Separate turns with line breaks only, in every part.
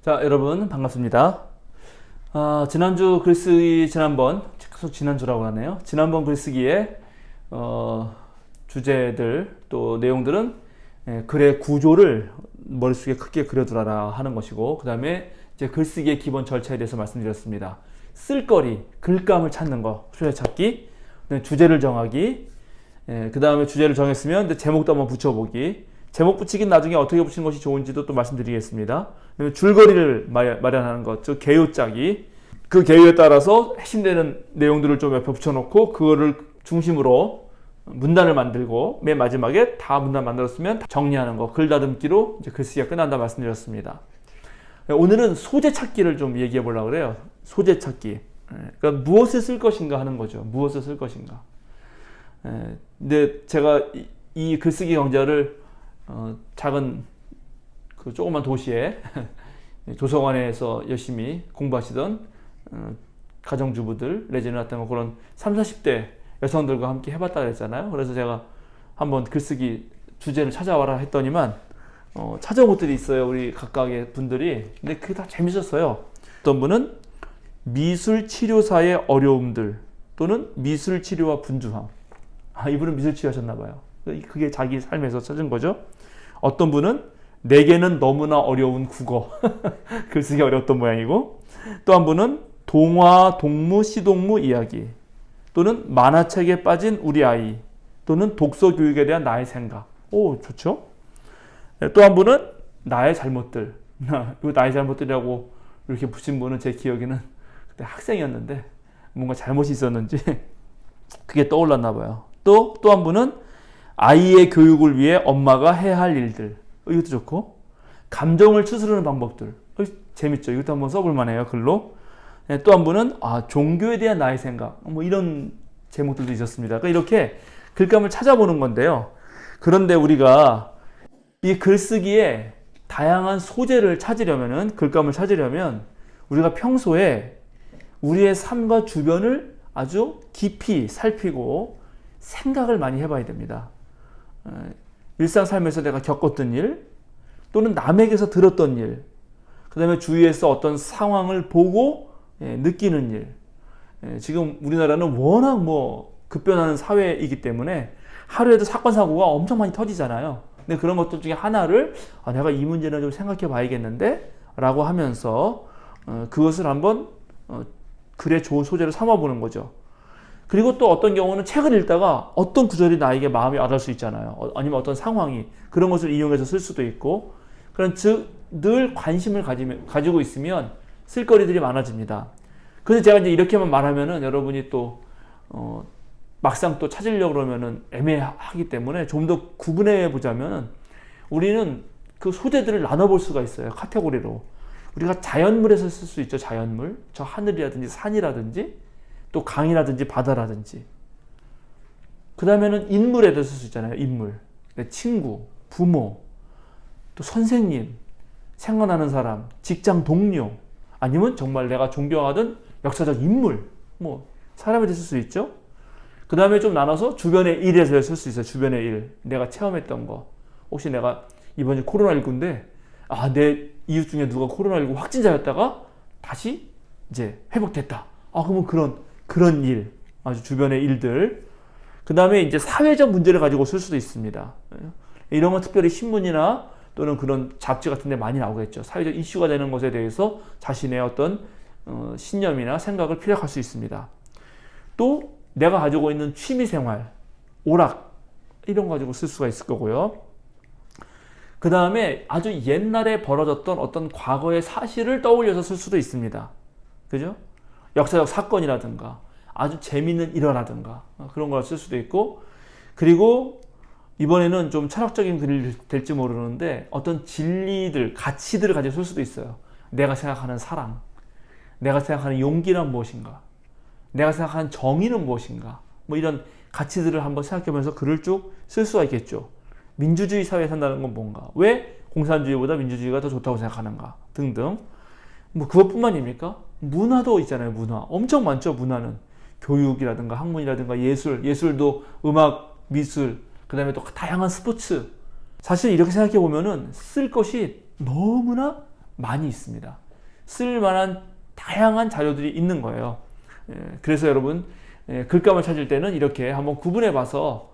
자, 여러분 반갑습니다. 지난주 글쓰기 계속 지난주라고 하네요. 지난번 글쓰기의 주제들 또 내용들은 글의 구조를 머릿속에 크게 그려두라 하는 것이고, 그 다음에 이제 글쓰기의 기본 절차에 대해서 말씀드렸습니다. 쓸거리, 글감을 찾는 거, 수제찾기, 주제를 정하기, 그 다음에 주제를 정했으면 이제 제목도 한번 붙여보기. 제목 붙이긴 나중에 어떻게 붙이는 것이 좋은지도 또 말씀드리겠습니다. 줄거리를 마련하는 것, 즉 개요 짜기. 그 개요에 따라서 핵심되는 내용들을 좀 옆에 붙여놓고 그거를 중심으로 문단을 만들고, 맨 마지막에 다 문단 만들었으면 정리하는 거, 글다듬기로 이제 글쓰기가 끝난다 말씀드렸습니다. 오늘은 소재 찾기를 좀 얘기해 보려고 그래요. 소재 찾기. 그러니까 무엇을 쓸 것인가 하는 거죠. 무엇을 쓸 것인가. 근데 제가 이 글쓰기 강좌를 작은 그 조그만 도시에 도서관에서 열심히 공부하시던 가정주부들 내지는 어떤 그런 30, 40대 여성들과 함께 해봤다 그랬잖아요. 그래서 제가 한번 글쓰기 주제를 찾아와라 했더니만 찾아온 것들이 있어요. 우리 각각의 분들이. 근데 그게 다 재밌었어요. 어떤 분은 미술치료사의 어려움들 또는 미술치료와 분주함. 이분은 미술치료 하셨나 봐요. 그게 자기 삶에서 찾은 거죠. 어떤 분은 내게는 너무나 어려운 국어. 글쓰기 어려웠던 모양이고, 또 한 분은 동화, 동무, 시동무 이야기, 또는 만화책에 빠진 우리 아이, 또는 독서 교육에 대한 나의 생각. 오, 좋죠? 또 한 분은 나의 잘못들. 이거 나의 잘못들이라고 이렇게 붙인 분은 제 기억에는 그때 학생이었는데 뭔가 잘못이 있었는지 그게 떠올랐나 봐요. 또 한 분은 아이의 교육을 위해 엄마가 해야 할 일들. 이것도 좋고, 감정을 추스르는 방법들. 재밌죠? 이것도 한번 써볼 만해요, 글로. 또 한 분은 종교에 대한 나의 생각. 뭐 이런 제목들도 있었습니다. 그러니까 이렇게 글감을 찾아보는 건데요. 그런데 우리가 이 글쓰기에 다양한 소재를 찾으려면은, 글감을 찾으려면 우리가 평소에 우리의 삶과 주변을 아주 깊이 살피고 생각을 많이 해봐야 됩니다. 일상 삶에서 내가 겪었던 일, 또는 남에게서 들었던 일, 그 다음에 주위에서 어떤 상황을 보고 느끼는 일. 지금 우리나라는 워낙 급변하는 사회이기 때문에 하루에도 사건 사고가 엄청 많이 터지잖아요. 근데 그런 것들 중에 하나를 내가 이 문제는 좀 생각해 봐야겠는데 라고 하면서 그것을 한번 글의 좋은 소재로 삼아보는 거죠. 그리고 또 어떤 경우는 책을 읽다가 어떤 구절이 나에게 마음이 와닿을 수 있잖아요. 아니면 어떤 상황이, 그런 것을 이용해서 쓸 수도 있고, 그런 즉 늘 관심을 가지고 있으면 쓸거리들이 많아집니다. 그래서 제가 이제 이렇게만 말하면은 여러분이 또 막상 또 찾으려고 그러면은 애매하기 때문에 좀 더 구분해 보자면은, 우리는 그 소재들을 나눠볼 수가 있어요. 카테고리로. 우리가 자연물에서 쓸 수 있죠. 자연물. 저 하늘이라든지 산이라든지 또 강이라든지 바다라든지. 그 다음에는 인물에도 쓸 수 있잖아요. 인물. 친구, 부모, 또 선생님, 생각나는 사람, 직장 동료, 아니면 정말 내가 존경하던 역사적 인물, 사람에 대해서 쓸 수 있죠. 그 다음에 좀 나눠서 주변의 일에서 쓸 수 있어요. 주변의 일. 내가 체험했던 거. 혹시 내가 이번에 코로나19인데, 내 이웃 중에 누가 코로나19 확진자였다가 다시 이제 회복됐다. 그러면 그런 일, 아주 주변의 일들. 그 다음에 이제 사회적 문제를 가지고 쓸 수도 있습니다. 이런 건 특별히 신문이나 또는 그런 잡지 같은 데 많이 나오겠죠. 사회적 이슈가 되는 것에 대해서 자신의 어떤 신념이나 생각을 피력할 수 있습니다. 또 내가 가지고 있는 취미생활, 오락, 이런 거 가지고 쓸 수가 있을 거고요. 그 다음에 아주 옛날에 벌어졌던 어떤 과거의 사실을 떠올려서 쓸 수도 있습니다. 그죠? 역사적 사건이라든가 아주 재미있는 일화라든가 그런 걸 쓸 수도 있고, 그리고 이번에는 좀 철학적인 글이 될지 모르는데 어떤 진리들, 가치들을 가지고 쓸 수도 있어요. 내가 생각하는 사랑, 내가 생각하는 용기란 무엇인가, 내가 생각하는 정의는 무엇인가, 이런 가치들을 한번 생각해보면서 글을 쭉 쓸 수가 있겠죠. 민주주의 사회에 산다는 건 뭔가, 왜 공산주의보다 민주주의가 더 좋다고 생각하는가 등등. 그것뿐만입니까? 문화도 있잖아요. 문화 엄청 많죠. 문화는 교육이라든가 학문이라든가 예술도 음악, 미술, 그 다음에 또 다양한 스포츠. 사실 이렇게 생각해 보면은 쓸 것이 너무나 많이 있습니다. 쓸만한 다양한 자료들이 있는 거예요. 그래서 여러분 글감을 찾을 때는 이렇게 한번 구분해 봐서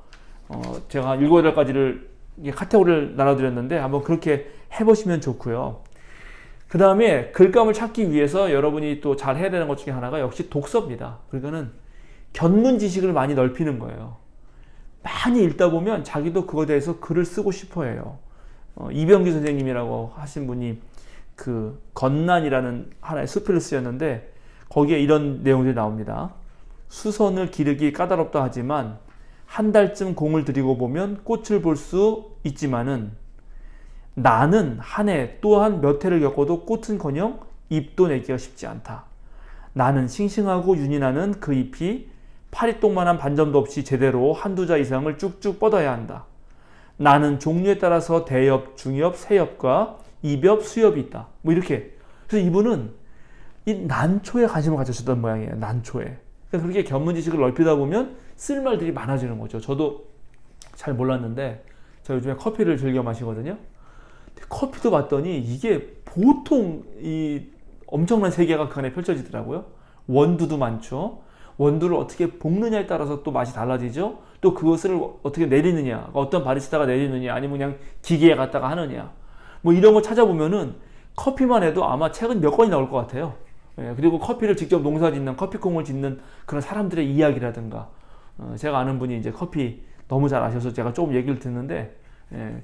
제가 7, 8가지를 카테고리를 나눠드렸는데 한번 그렇게 해보시면 좋고요. 그 다음에 글감을 찾기 위해서 여러분이 또 잘 해야 되는 것 중에 하나가 역시 독서입니다. 그러니까는 견문 지식을 많이 넓히는 거예요. 많이 읽다 보면 자기도 그거에 대해서 글을 쓰고 싶어 해요. 이병기 선생님이라고 하신 분이 그 건난이라는 하나의 수필을 쓰였는데 거기에 이런 내용들이 나옵니다. 수선을 기르기 까다롭다 하지만 한 달쯤 공을 들이고 보면 꽃을 볼 수 있지만은 나는 한 해 또한 몇 해를 겪어도 꽃은커녕 잎도 내기가 쉽지 않다. 나는 싱싱하고 윤이 나는 그 잎이 파리똥만한 반점도 없이 제대로 한두 자 이상을 쭉쭉 뻗어야 한다. 나는 종류에 따라서 대엽, 중엽, 세엽과 이엽, 수엽이 있다. 뭐 이렇게. 그래서 이분은 이 난초에 관심을 가졌었던 모양이에요. 난초에. 그러니까 그렇게 견문 지식을 넓히다 보면 쓸 말들이 많아지는 거죠. 저도 잘 몰랐는데 저 요즘에 커피를 즐겨 마시거든요. 커피도 봤더니 이게 보통 이 엄청난 세계가 그 안에 펼쳐지더라고요. 원두도 많죠. 원두를 어떻게 볶느냐에 따라서 또 맛이 달라지죠. 또 그것을 어떻게 내리느냐, 어떤 바리스타가 내리느냐, 아니면 그냥 기계에 갖다가 하느냐, 뭐 이런 거 찾아보면은 커피만 해도 아마 책은 몇 권이 나올 것 같아요. 그리고 커피를 직접 농사짓는 커피콩을 짓는 그런 사람들의 이야기라든가, 제가 아는 분이 이제 커피 너무 잘 아셔서 제가 조금 얘기를 듣는데,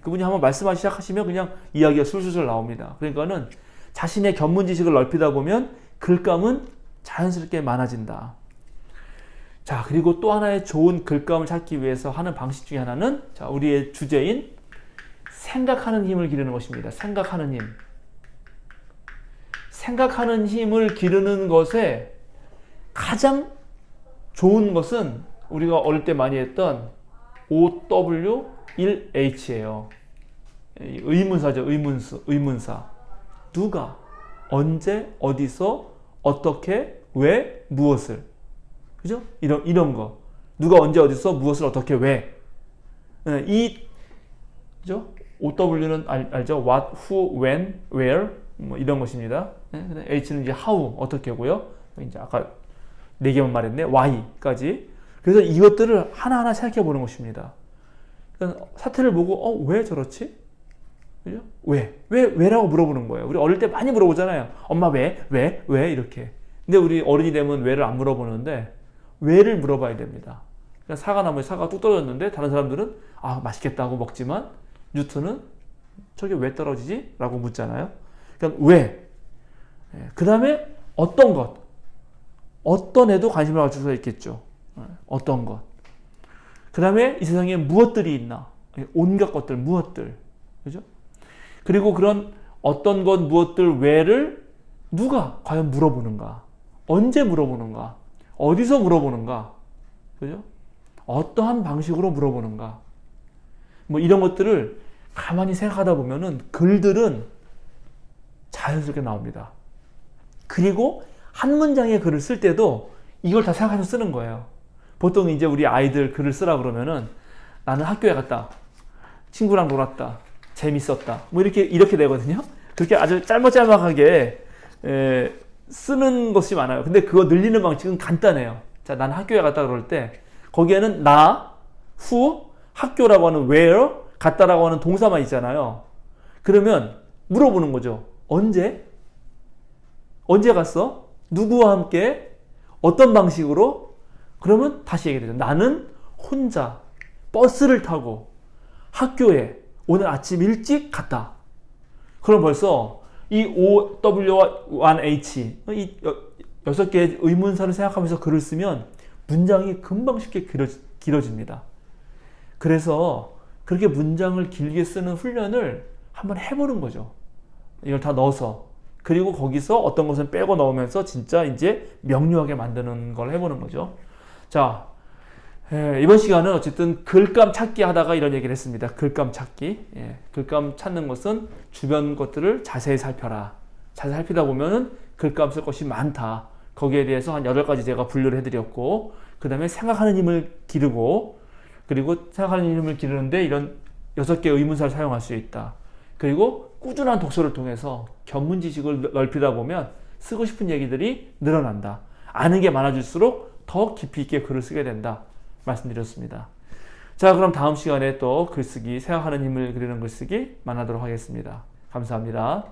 그분이 한번 말씀하기 시작하시면 그냥 이야기가 술술 나옵니다. 그러니까는 자신의 견문 지식을 넓히다 보면 글감은 자연스럽게 많아진다. 자, 그리고 또 하나의 좋은 글감을 찾기 위해서 하는 방식 중에 하나는 자, 우리의 주제인 생각하는 힘을 기르는 것입니다. 생각하는 힘. 생각하는 힘을 기르는 것에 가장 좋은 것은 우리가 어릴 때 많이 했던 OW1H예요. 의문사죠. 의문사. 누가, 언제, 어디서, 어떻게, 왜, 무엇을. 그죠? 이런 거. 누가, 언제, 어디서, 무엇을, 어떻게, 왜. 그죠? OW는 알죠? What, who, when, where. 뭐 이런 것입니다. H는 이제 how, 어떻게고요. 이제 아까 4개만 말했네. why까지. 그래서 이것들을 하나하나 생각해 보는 것입니다. 그러니까 사태를 보고, 왜 저렇지? 그죠? 왜라고 물어보는 거예요. 우리 어릴 때 많이 물어보잖아요. 엄마 왜? 이렇게. 근데 우리 어른이 되면 왜를 안 물어보는데, 왜를 물어봐야 됩니다. 그러니까 사과나무에 사과가 뚝 떨어졌는데, 다른 사람들은, 맛있겠다 하고 먹지만, 뉴턴은 저게 왜 떨어지지? 라고 묻잖아요. 그러니까 왜? 그 다음에 어떤 것. 어떤 애도 관심을 가질 수 있겠죠. 어떤 것. 그 다음에 이 세상에 무엇들이 있나. 온갖 것들, 무엇들. 그죠? 그리고 그런 어떤 것, 무엇들, 왜를 누가 과연 물어보는가? 언제 물어보는가? 어디서 물어보는가? 그죠? 어떠한 방식으로 물어보는가? 뭐 이런 것들을 가만히 생각하다 보면은 글들은 자연스럽게 나옵니다. 그리고 한 문장의 글을 쓸 때도 이걸 다 생각해서 쓰는 거예요. 보통 이제 우리 아이들 글을 쓰라 그러면은 나는 학교에 갔다. 친구랑 놀았다. 재밌었다. 뭐 이렇게 되거든요. 그렇게 아주 짤막하게 쓰는 것이 많아요. 근데 그거 늘리는 방식은 간단해요. 자, 나는 학교에 갔다 그럴 때 거기에는 나, who, 학교라고 하는 where, 갔다라고 하는 동사만 있잖아요. 그러면 물어보는 거죠. 언제? 언제 갔어? 누구와 함께? 어떤 방식으로? 그러면 다시 얘기해요. 나는 혼자 버스를 타고 학교에 오늘 아침 일찍 갔다. 그럼 벌써 이 OW와 1H, 이 6개의 의문사를 생각하면서 글을 쓰면 문장이 금방 쉽게 길어집니다. 그래서 그렇게 문장을 길게 쓰는 훈련을 한번 해보는 거죠. 이걸 다 넣어서. 그리고 거기서 어떤 것은 빼고 넣으면서 진짜 이제 명료하게 만드는 걸 해보는 거죠. 자, 이번 시간은 어쨌든 글감 찾기 하다가 이런 얘기를 했습니다. 글감 찾기. 글감 찾는 것은 주변 것들을 자세히 살펴라. 자세히 살피다 보면은 글감 쓸 것이 많다. 거기에 대해서 한 8가지 제가 분류를 해드렸고, 그 다음에 생각하는 힘을 기르고, 그리고 생각하는 힘을 기르는데 이런 6개의 의문사를 사용할 수 있다. 그리고 꾸준한 독서를 통해서 견문 지식을 넓히다 보면 쓰고 싶은 얘기들이 늘어난다. 아는 게 많아질수록 더 깊이 있게 글을 쓰게 된다. 말씀드렸습니다. 자, 그럼 다음 시간에 또 글쓰기, 생각하는 힘을 기르는 글쓰기 만나도록 하겠습니다. 감사합니다.